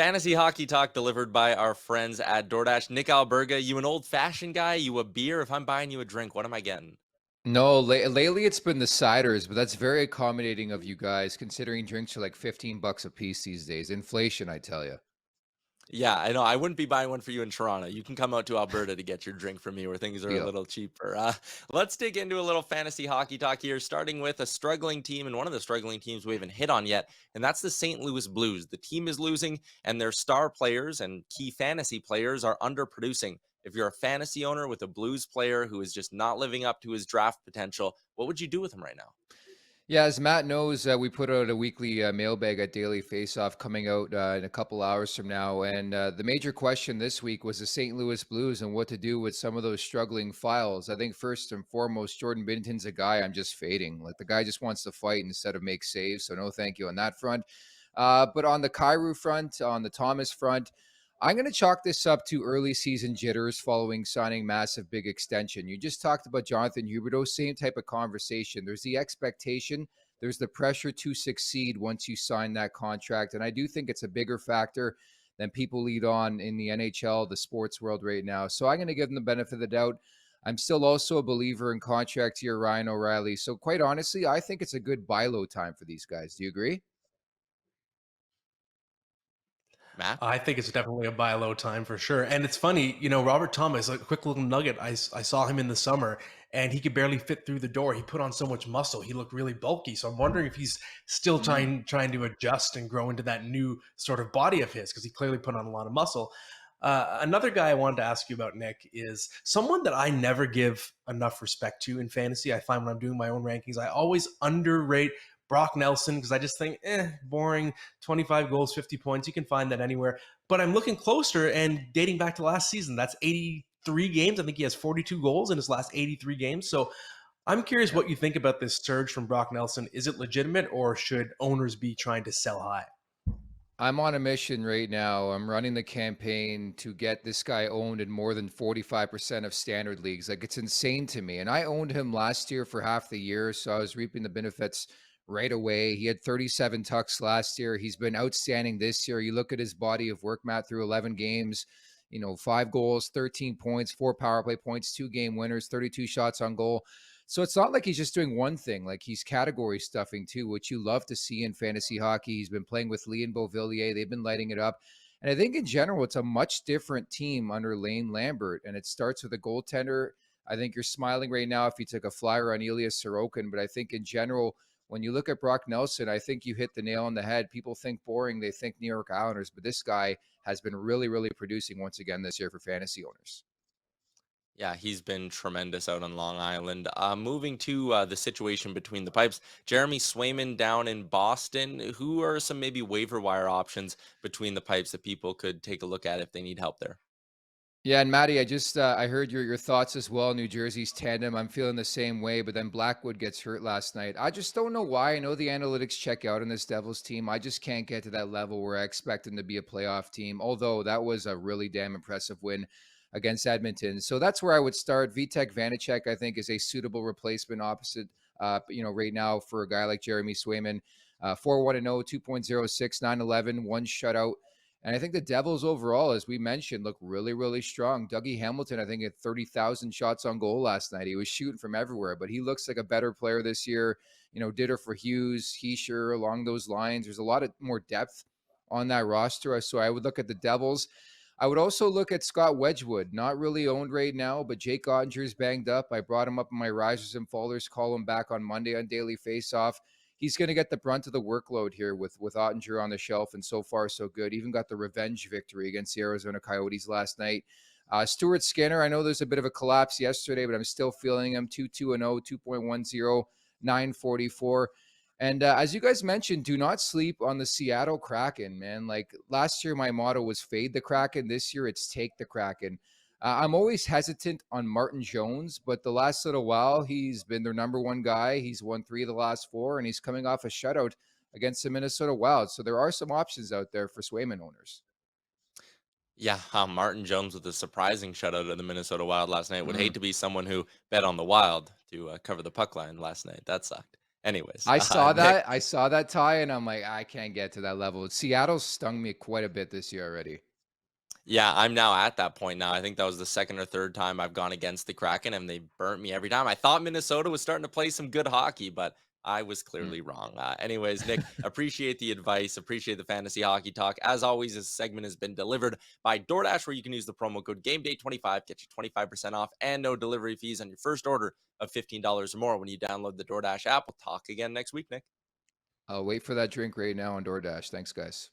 Fantasy hockey talk delivered by our friends at DoorDash. Nick Alberga, you an old fashioned guy? You a beer? If I'm buying you a drink, what am I getting? No, lately it's been the ciders, but that's very accommodating of you guys, considering drinks are like 15 bucks a piece these days. Inflation, I tell you. Yeah, I know. I wouldn't be buying one for you in Toronto. You can come out to Alberta to get your drink from me where things are a Deal. little cheaper. Let's dig into a little fantasy hockey talk here, starting with a struggling team and one of the struggling teams we haven't hit on yet, and that's the St. Louis Blues. The team is losing, and their star players and key fantasy players are underproducing. If you're a fantasy owner with a Blues player who is just not living up to his draft potential, what would you do with him right now? Yeah, as Matt knows, we put out a weekly mailbag at Daily Faceoff coming out in a couple hours from now. And the major question this week was the St. Louis Blues and what to do with some of those struggling files. I think first and foremost, Jordan Binnington's a guy I'm just fading. Like the guy just wants to fight instead of make saves. So no thank you on that front. But on the Cairo front, on the Thomas front, I'm going to chalk this up to early season jitters following signing massive big extension. You just talked about Jonathan Huberdeau, same type of conversation. There's the expectation, there's the pressure to succeed once you sign that contract. And I do think it's a bigger factor than people lead on in the NHL, the sports world right now. So I'm going to give them the benefit of the doubt. I'm still also a believer in contract year Ryan O'Reilly. So quite honestly, I think it's a good buy low time for these guys. Do you agree? Matt? I think it's definitely a buy low time for sure. And it's funny, Robert Thomas, a quick little nugget. I saw him in the summer and he could barely fit through the door. He put on so much muscle. He looked really bulky. So I'm wondering if he's still Mm. trying to adjust and grow into that new sort of body of his because he clearly put on a lot of muscle. Another guy I wanted to ask you about, Nick, is someone that I never give enough respect to in fantasy. I find when I'm doing my own rankings, I always underrate Brock Nelson because I just think, boring, 25 goals, 50 points. You can find that anywhere. But I'm looking closer and dating back to last season. That's 83 games. I think he has 42 goals in his last 83 games. So I'm curious Yep. what you think about this surge from Brock Nelson. Is it legitimate or should owners be trying to sell high? I'm on a mission right now. I'm running the campaign to get this guy owned in more than 45% of standard leagues. Like it's insane to me. And I owned him last year for half the year, so I was reaping the benefits right away. He had 37 tucks last year. He's been outstanding this year. You look at his body of work, Matt, through 11 games, 5 goals, 13 points, 4 power play points, 2 game winners, 32 shots on goal. So it's not like he's just doing one thing, like he's category stuffing too, which you love to see in fantasy hockey. He's been playing with Lee and Beauvillier. They've been lighting it up. And I think in general, it's a much different team under Lane Lambert. And it starts with a goaltender. I think you're smiling right now if you took a flyer on Elias Sorokin. But I think in general, when you look at Brock Nelson, I think you hit the nail on the head. People think boring. They think New York Islanders. But this guy has been really, really producing once again this year for fantasy owners. Yeah, he's been tremendous out on Long Island. Moving to the situation between the pipes, Jeremy Swayman down in Boston. Who are some maybe waiver wire options between the pipes that people could take a look at if they need help there? Yeah, and Maddie, I heard your thoughts as well. New Jersey's tandem. I'm feeling the same way, but then Blackwood gets hurt last night. I just don't know why. I know the analytics check out on this Devils team. I just can't get to that level where I expect them to be a playoff team. Although that was a really damn impressive win against Edmonton. So that's where I would start. Vitek Vanacek, I think, is a suitable replacement opposite. Right now for a guy like Jeremy Swayman, 4-1-0, 2.06, 9-11, one shutout. And I think the Devils overall, as we mentioned, look really, really strong. Dougie Hamilton, I think, had 30,000 shots on goal last night. He was shooting from everywhere, but he looks like a better player this year. Ditto for Hughes, Heischer, along those lines. There's a lot of more depth on that roster. So I would look at the Devils. I would also look at Scott Wedgwood, not really owned right now, but Jake Ottinger's banged up. I brought him up in my risers and fallers column back on Monday on Daily Faceoff. He's going to get the brunt of the workload here with Ottinger on the shelf, and so far so good. Even got the revenge victory against the Arizona Coyotes last night. Stuart Skinner, I know there's a bit of a collapse yesterday, but I'm still feeling him 2-2-0, 2.10, 944. And as you guys mentioned, do not sleep on the Seattle Kraken, man. Like last year, my motto was fade the Kraken. This year, it's take the Kraken. I'm always hesitant on Martin Jones, but the last little while, he's been their number one guy. He's won 3 of the last 4, and he's coming off a shutout against the Minnesota Wild. So there are some options out there for Swayman owners. Yeah, Martin Jones with a surprising shutout of the Minnesota Wild last night. Would hate Mm. to be someone who bet on the Wild to cover the puck line last night. That sucked. Anyways, I saw Nick, that. I saw that tie, and I'm like, I can't get to that level. Seattle's stung me quite a bit this year already. yeah, I'm now at that point now. I think that was the second or third time I've gone against the Kraken, and they burnt me every time. I thought Minnesota was starting to play some good hockey, but I was Mm. clearly wrong. Anyways, Nick, appreciate the advice, appreciate the fantasy hockey talk. As always, this segment has been delivered by DoorDash, where you can use the promo code GameDay25, get you 25% off and no delivery fees on your first order of $15 or more when you download the DoorDash app. We'll talk again next week, Nick. I'll wait for that drink right now on DoorDash. Thanks, guys.